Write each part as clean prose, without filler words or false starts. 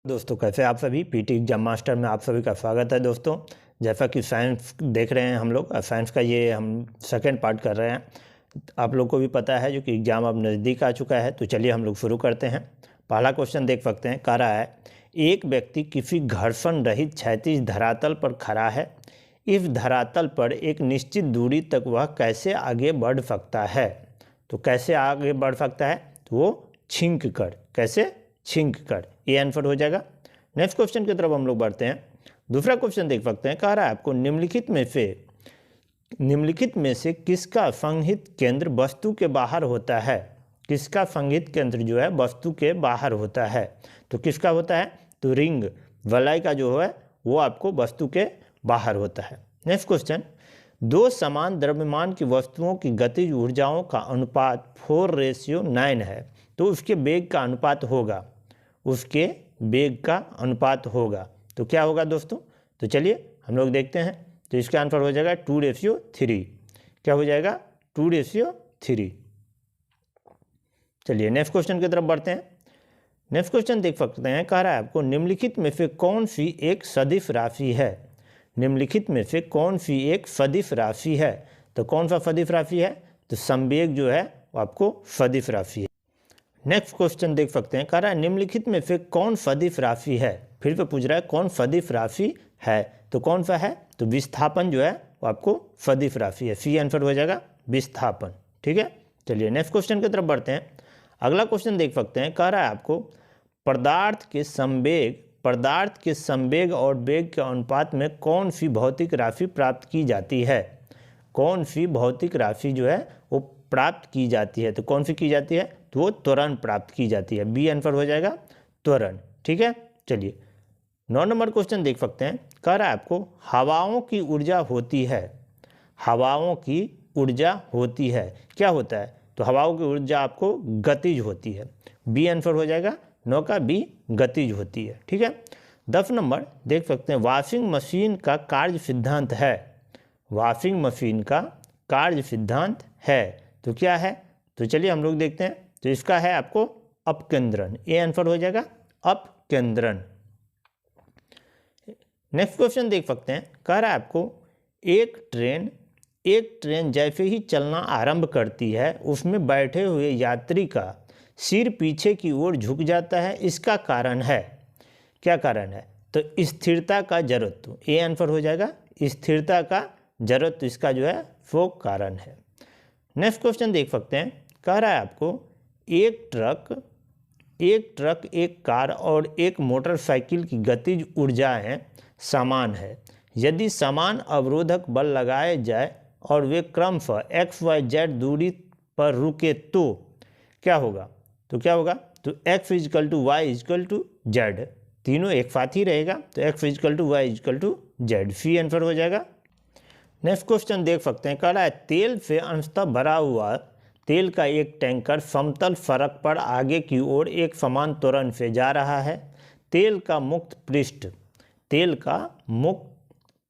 दोस्तों कैसे आप सभी पीटी एग्जाम मास्टर में आप सभी का स्वागत है। दोस्तों जैसा कि साइंस देख रहे हैं हम लोग साइंस का ये हम सेकंड पार्ट कर रहे हैं। आप लोग को भी पता है जो कि एग्ज़ाम अब नज़दीक आ चुका है, तो चलिए हम लोग शुरू करते हैं। पहला क्वेश्चन देख सकते हैं, कह रहा है एक व्यक्ति किसी घर्षण रहित क्षैतिज धरातल पर खड़ा है। इस धरातल पर एक निश्चित दूरी तक वह कैसे आगे बढ़ सकता है? तो कैसे आगे बढ़ सकता है? तो वो छींक कर, कैसे छींक कर, ये आंसर हो जाएगा। नेक्स्ट क्वेश्चन की तरफ हम लोग बढ़ते हैं। दूसरा क्वेश्चन देख सकते हैं, कह रहा है आपको निम्नलिखित में से किसका संहित केंद्र वस्तु के बाहर होता है? किसका संहित केंद्र जो है वस्तु के बाहर होता है? तो किसका होता है? तो रिंग वलय का जो है वो आपको वस्तु के बाहर होता है। नेक्स्ट क्वेश्चन, दो समान द्रव्यमान की वस्तुओं की गतिज ऊर्जाओं का अनुपात 4:9 है, तो उसके वेग का अनुपात होगा, उसके वेग का अनुपात होगा। तो क्या होगा दोस्तों? तो चलिए हम लोग देखते हैं। तो इसका आंसर हो जाएगा 2:3। क्या हो जाएगा? 2:3। चलिए नेक्स्ट क्वेश्चन की तरफ बढ़ते हैं। नेक्स्ट क्वेश्चन देख सकते हैं, कह रहा है आपको निम्नलिखित में से कौन सी एक सदिश राशि है? निम्नलिखित में से कौन सी एक सदिश राशि है? तो कौन सा सदिश राशि है? तो संवेग जो है वो आपको सदिश राशि है। नेक्स्ट क्वेश्चन देख सकते हैं, कह रहा है निम्नलिखित में से कौन सदिश राशि है? फिर से पूछ रहा है कौन सदिश राशि है, तो कौन सा है? तो विस्थापन जो है वो आपको सदिश राशि है। सी आंसर हो जाएगा विस्थापन। ठीक है, चलिए नेक्स्ट क्वेश्चन की तरफ बढ़ते हैं। अगला क्वेश्चन देख सकते हैं, कह रहा है आपको पदार्थ के संवेग और वेग के अनुपात में कौन सी भौतिक राशि प्राप्त की जाती है? कौन सी भौतिक राशि जो है वो प्राप्त की जाती है? तो कौन सी की जाती है? तो वो त्वरण प्राप्त की जाती है। बी आंसर हो जाएगा त्वरण। ठीक है, चलिए 9 नंबर क्वेश्चन देख सकते हैं, कह रहा है आपको हवाओं की ऊर्जा होती है। हवाओं की ऊर्जा होती है, क्या होता है? तो हवाओं की ऊर्जा आपको गतिज होती है। बी आंसर हो जाएगा 9 का बी, गतिज होती है। ठीक है, 10 नंबर देख सकते हैं, वॉशिंग मशीन का कार्य सिद्धांत है। वॉशिंग मशीन का कार्य सिद्धांत है, तो क्या है? तो चलिए हम लोग देखते हैं। तो इसका है आपको अपकेंद्रण। ए आंसर हो जाएगा अपकेंद्रण। नेक्स्ट क्वेश्चन देख सकते हैं, कह रहा है आपको एक ट्रेन जैसे ही चलना आरंभ करती है उसमें बैठे हुए यात्री का सिर पीछे की ओर झुक जाता है, इसका कारण है? क्या कारण है? तो स्थिरता का जड़त्व। ए आंसर हो जाएगा स्थिरता का जड़त्व, इसका जो है वो कारण है। नेक्स्ट क्वेश्चन देख सकते हैं, कह रहा है आपको एक ट्रक, एक कार और एक मोटरसाइकिल की गतिज ऊर्जाएं समान है। यदि समान अवरोधक बल लगाए जाए और वे क्रमशः एक्स वाई जेड दूरी पर रुके तो क्या होगा? तो क्या होगा? तो X equal to Y equal to Z, तीनों एक साथ ही रहेगा। तो X equal to Y equal to Z, C answer हो जाएगा। नेक्स्ट क्वेश्चन देख सकते हैं, कह रहा है तेल से अंशतः भरा हुआ तेल का एक टैंकर समतल सड़क पर आगे की ओर एक समान त्वरण से जा रहा है। तेल का मुक्त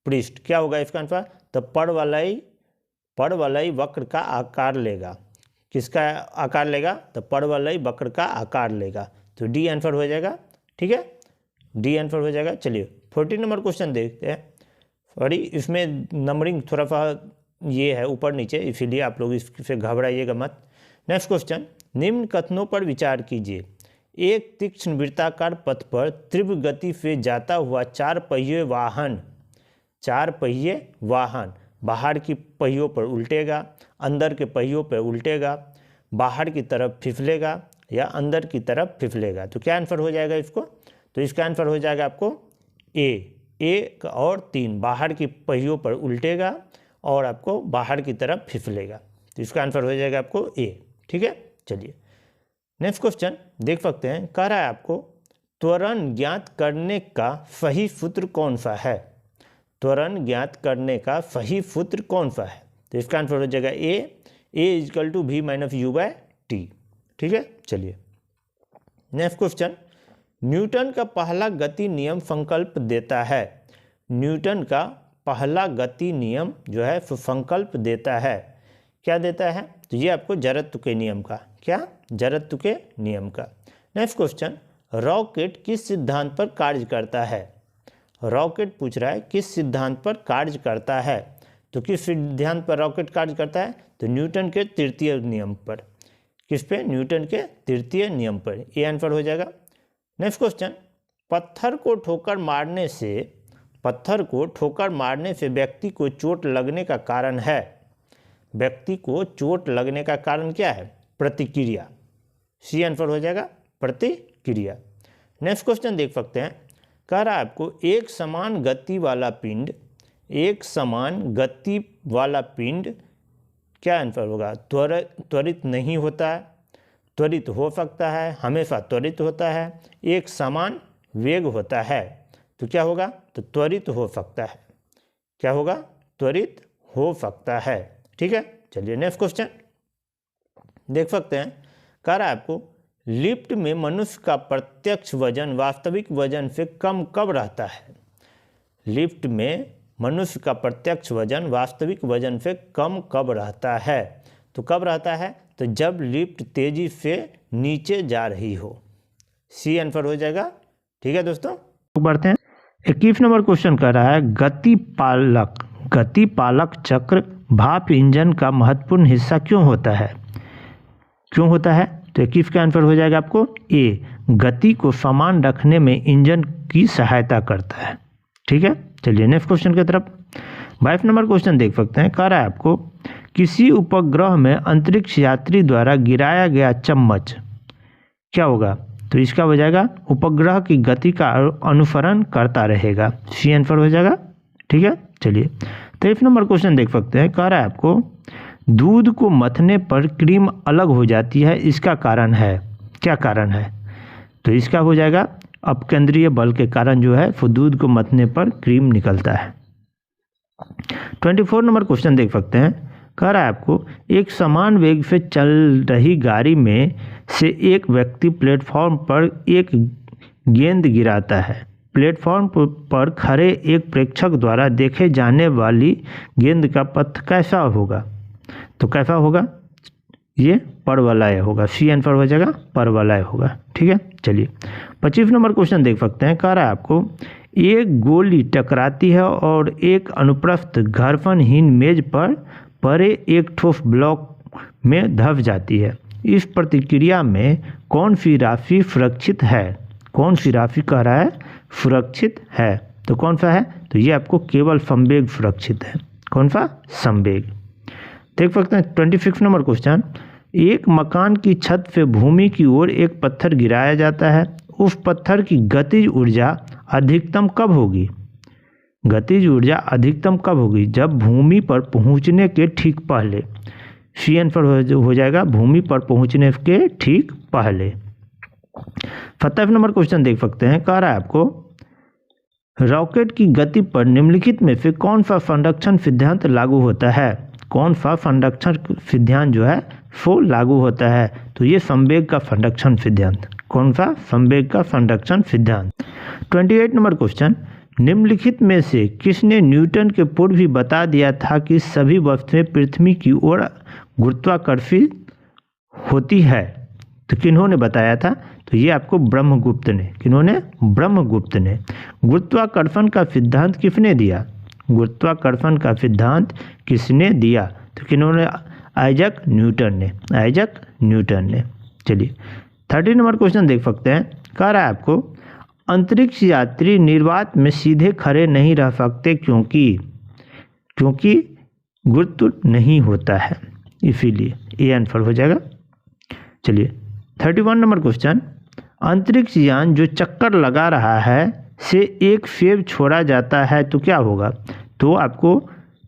पृष्ठ क्या होगा इसका आंसर? तो परवलयी वक्र का आकार लेगा। किसका आकार लेगा? तो परवलयी वक्र का आकार लेगा। तो डी आंसर हो जाएगा। ठीक है, डी आंसर हो जाएगा। चलिए 14 नंबर क्वेश्चन देखते हैं। सॉरी, इसमें नंबरिंग थोड़ा सा ये है ऊपर नीचे, इसीलिए आप लोग इससे घबराइएगा मत। नेक्स्ट क्वेश्चन, निम्न कथनों पर विचार कीजिए। एक तीक्ष्ण वृत्ताकार पथ पर तीव्र गति से जाता हुआ चार पहिए वाहन बाहर की पहियों पर उल्टेगा, अंदर के पहियों पर उल्टेगा, बाहर की तरफ फिसलेगा या अंदर की तरफ फिसलेगा। तो क्या आंसर हो जाएगा इसको? तो इसका आंसर हो जाएगा आपको ए 1 और 3, बाहर की पहियों पर उल्टेगा और आपको बाहर की तरफ फिसलेगा। तो इसका आंसर हो जाएगा आपको ए। ठीक है, चलिए नेक्स्ट क्वेश्चन देख सकते हैं, कह रहा है आपको त्वरण ज्ञात करने का सही सूत्र कौन सा है? त्वरण ज्ञात करने का सही सूत्र कौन सा है? तो इसका आंसर हो जाएगा A equal to V minus U by T. ठीक है, चलिए नेक्स्ट क्वेश्चन, न्यूटन का पहला गति नियम संकल्प देता है। न्यूटन का पहला गति नियम जो है संकल्प देता है, क्या देता है? तो ये आपको जड़त्व के नियम का, क्या? जड़त्व के नियम का। नेक्स्ट क्वेश्चन, रॉकेट किस सिद्धांत पर कार्य करता है? रॉकेट पूछ रहा है किस सिद्धांत पर कार्य करता है। तो किस सिद्धांत पर रॉकेट कार्य करता है? तो न्यूटन के तृतीय नियम पर। किस पे? न्यूटन के तृतीय नियम पर। ये आंसर हो जाएगा। नेक्स्ट क्वेश्चन, पत्थर को ठोकर मारने से व्यक्ति को चोट लगने का कारण है। व्यक्ति को चोट लगने का कारण क्या है? प्रतिक्रिया। सी आंसर हो जाएगा, प्रतिक्रिया। नेक्स्ट क्वेश्चन देख सकते हैं। कह रहा है आपको एक समान गति वाला पिंड क्या आंसर होगा? त्वरित नहीं होता है, त्वरित हो सकता है, हमेशा त्वरित होता है, एक समान वेग होता है। तो क्या होगा? तो त्वरित हो सकता है। क्या होगा? त्वरित हो सकता है। ठीक है, चलिए नेक्स्ट क्वेश्चन देख सकते हैं। कह रहा है आपको लिफ्ट में मनुष्य का प्रत्यक्ष वजन वास्तविक वजन से कम कब रहता है? लिफ्ट में मनुष्य का प्रत्यक्ष वजन वास्तविक वजन से कम कब रहता है? तो कब रहता है? तो जब लिफ्ट तेजी से नीचे जा रही हो। सी आंसर हो जाएगा। ठीक है दोस्तों, बढ़ते हैं। 21 नंबर क्वेश्चन कर रहा है गतिपालक चक्र भाप इंजन का महत्वपूर्ण हिस्सा क्यों होता है? क्यों होता है? तो 21 का आंसर हो जाएगा आपको ए, गति को समान रखने में इंजन की सहायता करता है। ठीक है, चलिए नेक्स्ट क्वेश्चन की तरफ। 22 नंबर क्वेश्चन देख सकते हैं। कह रहा है आपको किसी उपग्रह में अंतरिक्ष यात्री द्वारा गिराया गया चम्मच क्या होगा? तो इसका हो जाएगा उपग्रह की गति का अनुसरण करता रहेगा। सी आंसर हो जाएगा। ठीक है, चलिए 23 नंबर क्वेश्चन देख सकते हैं। कह रहा है आपको दूध को मथने पर क्रीम अलग हो जाती है, इसका कारण है? क्या कारण है? तो इसका हो जाएगा अपकेंद्रीय बल के कारण जो है वो दूध को मथने पर क्रीम निकलता है। 24 नंबर क्वेश्चन देख सकते हैं। कह रहा है आपको एक समान वेग से चल रही गाड़ी में से एक व्यक्ति प्लेटफॉर्म पर एक गेंद गिराता है। प्लेटफॉर्म पर खड़े एक प्रेक्षक द्वारा देखे जाने वाली गेंद का पथ कैसा होगा? तो कैसा होगा? ये परवलय होगा। सी आंसर हो जाएगा, परवलय होगा। ठीक है, चलिए 25 नंबर क्वेश्चन देख सकते हैं। कह रहा है आपको एक गोली टकराती है और एक अनुप्रस्थ घर्षणहीन मेज पर परे एक ठोस ब्लॉक में धंस जाती है। इस प्रतिक्रिया में कौन सी राशि सुरक्षित है? कौन सी राशि कह रहा है सुरक्षित है? तो कौन सा है? तो ये आपको केवल संवेग सुरक्षित है। कौन सा? संवेग। देख सकते हैं 26 नंबर क्वेश्चन। एक मकान की छत से भूमि की ओर एक पत्थर गिराया जाता है, उस पत्थर की गतिज ऊर्जा अधिकतम कब होगी? गतिज ऊर्जा अधिकतम कब होगी? जब भूमि पर पहुंचने के ठीक पहले। सी आंसर हो जाएगा भूमि पर पहुंचने के ठीक पहले। 27 नंबर क्वेश्चन देख सकते हैं। कह रहा है आपको रॉकेट की गति पर निम्नलिखित में से कौन सा संरक्षण सिद्धांत लागू होता है? कौन सा संरक्षण सिद्धांत जो है वो लागू होता है? तो ये संवेग का संरक्षण सिद्धांत। कौन सा? संवेग का संरक्षण सिद्धांत। 28 नंबर क्वेश्चन। निम्नलिखित में से किसने न्यूटन के पूर्व ही बता दिया था कि सभी वस्तुएं पृथ्वी की ओर गुरुत्वाकर्षित होती है? तो किन्होंने बताया था? तो ये आपको ब्रह्मगुप्त ने। किन्होंने? ब्रह्मगुप्त ने। गुरुत्वाकर्षण का सिद्धांत किसने दिया? गुरुत्वाकर्षण का सिद्धांत किसने दिया? तो किन्होंने? आइजैक न्यूटन ने। आइजैक न्यूटन ने। चलिए 30 नंबर क्वेश्चन देख सकते हैं। कह रहा है आपको अंतरिक्ष यात्री निर्वात में सीधे खड़े नहीं रह सकते क्योंकि गुरुत्व नहीं होता है, इसीलिए ये आंसर हो जाएगा। चलिए 31 नंबर क्वेश्चन। अंतरिक्ष यान जो चक्कर लगा रहा है से एक सेब छोड़ा जाता है तो क्या होगा? तो आपको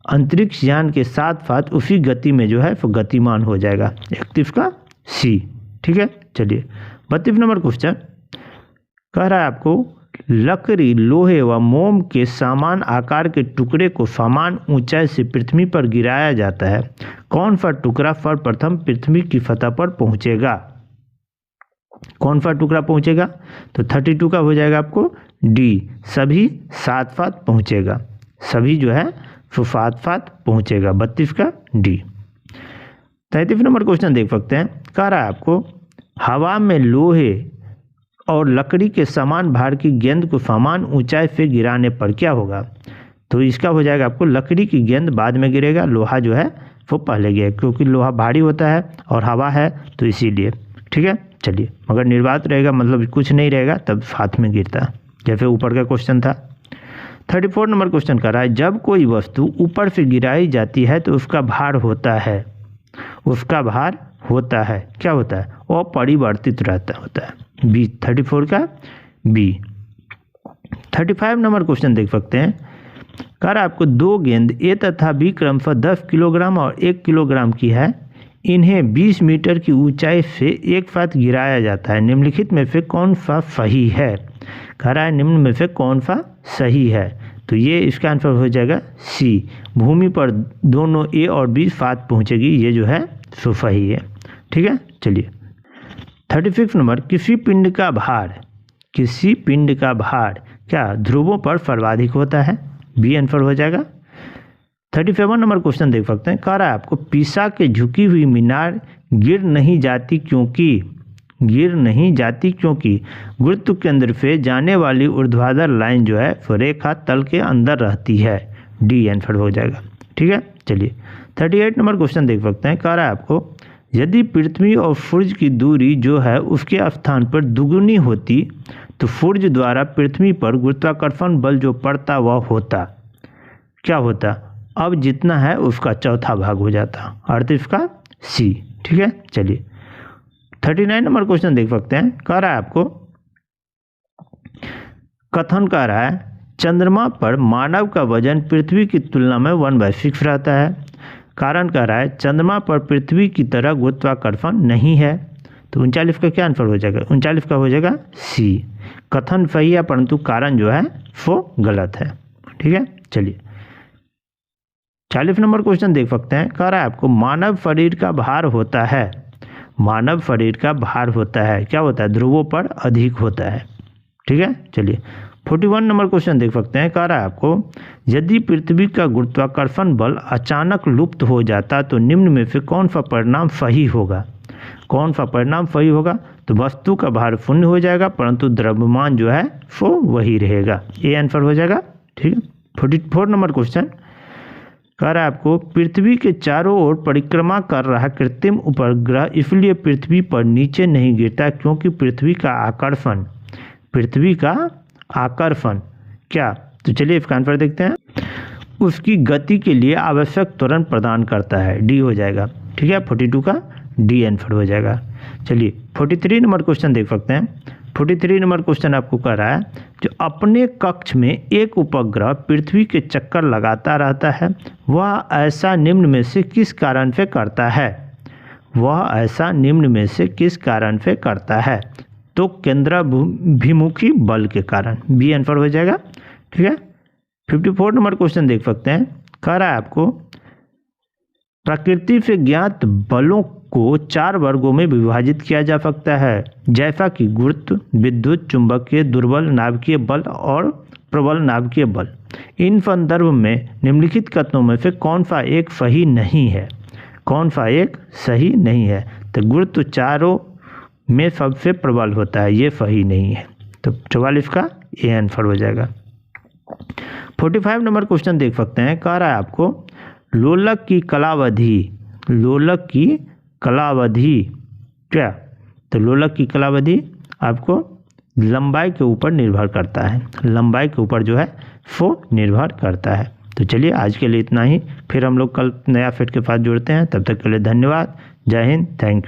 अंतरिक्ष यान के साथ साथ उसी गति में जो है वो गतिमान हो जाएगा। 31 का सी। ठीक है, चलिए 32 नंबर क्वेश्चन। कह रहा है आपको लकड़ी, लोहे व मोम के समान आकार के टुकड़े को समान ऊंचाई से पृथ्वी पर गिराया जाता है। कौन सा टुकड़ा सर्वप्रथम पृथ्वी की सतह पर पहुंचेगा? कौन सा टुकड़ा पहुंचेगा? तो 32 का हो जाएगा आपको डी, सभी साथ साथ पहुंचेगा। सभी जो है वो साथ साथ पहुंचेगा। 32 का डी। 33 नंबर क्वेश्चन देख सकते हैं। कह रहा है आपको हवा में लोहे और लकड़ी के समान भार की गेंद को समान ऊंचाई से गिराने पर क्या होगा? तो इसका हो जाएगा आपको लकड़ी की गेंद बाद में गिरेगा, लोहा जो है वो पहले गिरेगा, क्योंकि लोहा भारी होता है और हवा है तो इसीलिए। ठीक है, चलिए, मगर निर्वात रहेगा मतलब कुछ नहीं रहेगा तब हाथ में गिरता, जैसे ऊपर का क्वेश्चन था। 34 नंबर क्वेश्चन कर रहा है, जब कोई वस्तु ऊपर से गिराई जाती है तो उसका भार होता है, उसका भार होता है, क्या होता है? वो परिवर्तित रहता होता है। बी 34 का बी। 35 नंबर क्वेश्चन देख सकते हैं, कह रहा है आपको दो गेंद ए तथा बी क्रमशः 10 किलोग्राम और 1 किलोग्राम की है, इन्हें 20 मीटर की ऊंचाई से एक साथ गिराया जाता है, निम्नलिखित में से कौन सा सही है? कह रहा है निम्न में से कौन सा सही है? तो ये इसका आंसर हो जाएगा सी, भूमि पर दोनों ए और बी साथ पहुंचेगी, ये जो है सो सही है। ठीक है, चलिए 36 नंबर, किसी पिंड का भार, किसी पिंड का भार क्या ध्रुवों पर सर्वाधिक होता है? बी आंसर हो जाएगा। 37 नंबर क्वेश्चन देख सकते हैं, कह रहा है आपको पिसा के झुकी हुई मीनार गिर नहीं जाती क्योंकि गुरुत्व केंद्र से जाने वाली ऊर्ध्वाधर लाइन जो है रेखा तल के अंदर रहती है। डी आंसर हो जाएगा। ठीक है, चलिए 38 नंबर क्वेश्चन देख सकते हैं, कह रहा है आपको यदि पृथ्वी और सूर्य की दूरी जो है उसके स्थान पर दुगुनी होती तो सूर्य द्वारा पृथ्वी पर गुरुत्वाकर्षण बल जो पड़ता वह होता, क्या होता? अब जितना है उसका चौथा भाग हो जाता, अर्थ इसका सी। ठीक है, चलिए 39 नंबर क्वेश्चन देख सकते हैं, कह रहा है आपको कथन कह रहा है चंद्रमा पर मानव का वजन पृथ्वी की तुलना में 1/6 रहता है। कारण कह रहा है चंद्रमा पर पृथ्वी की तरह गुरुत्वाकर्षण नहीं है। तो 39 का क्या आंसर हो जाएगा? 39 का हो जाएगा सी, कथन सही है परंतु कारण जो है वो गलत है। ठीक है, चलिए 40 नंबर क्वेश्चन देख सकते हैं, कह रहा है आपको मानव शरीर का भार होता है, मानव शरीर का भार होता है, क्या होता है? ध्रुवों पर अधिक होता है। ठीक है, चलिए 41 नंबर क्वेश्चन देख सकते हैं, कह रहा है आपको यदि पृथ्वी का गुरुत्वाकर्षण बल अचानक लुप्त हो जाता तो निम्न में से कौन सा परिणाम सही होगा? कौन सा परिणाम सही होगा? तो वस्तु का भार शून्य हो जाएगा परंतु द्रव्यमान जो है वो वही रहेगा, ये आंसर हो जाएगा। ठीक है, 44 नंबर क्वेश्चन कह रहा है आपको पृथ्वी के चारों ओर परिक्रमा कर रहा कृत्रिम उपग्रह इसलिए पृथ्वी पर नीचे नहीं गिरता क्योंकि पृथ्वी का आकर्षण क्या? तो चलिए इसका आंसर देखते हैं, उसकी गति के लिए आवश्यक त्वरण प्रदान करता है। डी हो जाएगा। ठीक है, 42 का डी आंसर हो जाएगा। चलिए 43 नंबर क्वेश्चन देख सकते हैं। 43 नंबर क्वेश्चन आपको कह रहा है जो अपने कक्ष में एक उपग्रह पृथ्वी के चक्कर लगाता रहता है वह ऐसा निम्न में से किस कारण से करता है? वह ऐसा निम्न में से किस कारण से करता है? तो केंद्राभिमुखी बल के कारण। बी आंसर हो जाएगा। ठीक है, 54 नंबर क्वेश्चन देख सकते हैं, कह रहा है आपको प्रकृति से ज्ञात बलों को 4 वर्गों में विभाजित किया जा सकता है जैसा कि गुरुत्व, विद्युत, चुंबकीय, दुर्बल नाभिकीय बल और प्रबल नाभिकीय बल। इन संदर्भ में निम्नलिखित कथनों में से कौन सा एक सही नहीं है? कौन सा एक सही नहीं है? तो गुरुत्व चारों में सबसे प्रबल होता है, ये सही नहीं है। तो 44 का ए आंसर हो जाएगा। 45 नंबर क्वेश्चन देख सकते हैं, कह रहा है आपको लोलक की कलावधि क्या? तो लोलक की कलावधि आपको लंबाई के ऊपर निर्भर करता है, लंबाई के ऊपर जो है वो निर्भर करता है। तो चलिए आज के लिए इतना ही, फिर हम लोग कल नया सेट के साथ जुड़ते हैं। तब तक के लिए धन्यवाद, जय हिंद, थैंक यू।